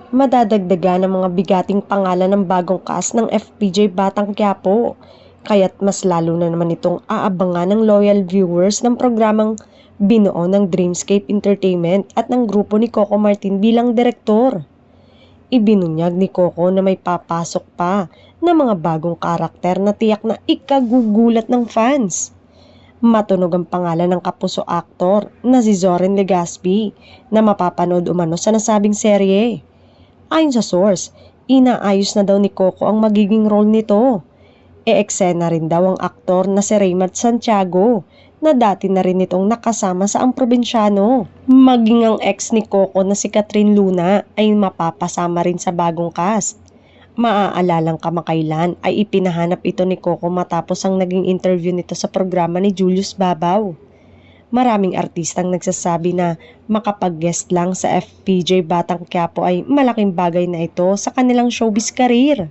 Madadagdagan ng mga bigating pangalan ng bagong cast ng FPJ Batang Quiapo, kaya't mas lalo na naman itong aabangan ng loyal viewers ng programang binuo ng Dreamscape Entertainment at ng grupo ni Coco Martin bilang direktor. Ibinunyag ni Coco na may papasok pa na mga bagong karakter na tiyak na ikagugulat ng fans. Matunog ang pangalan ng kapuso aktor na si Zoren Legaspi na mapapanood umano sa nasabing serye. Ayon sa source, inaayos na daw ni Coco ang magiging role nito. Eksena rin daw ang aktor na si Raymond Santiago na dati na rin itong nakasama sa Ang Probinsyano. Maging ang ex ni Coco na si Catherine Luna ay mapapasama rin sa bagong cast. Maaalalang kamakailan ay ipinahanap ito ni Coco matapos ang naging interview nito sa programa ni Julius Babaw. Maraming artistang nagsasabi na makapag-guest lang sa FPJ Batang Quiapo ay malaking bagay na ito sa kanilang showbiz career.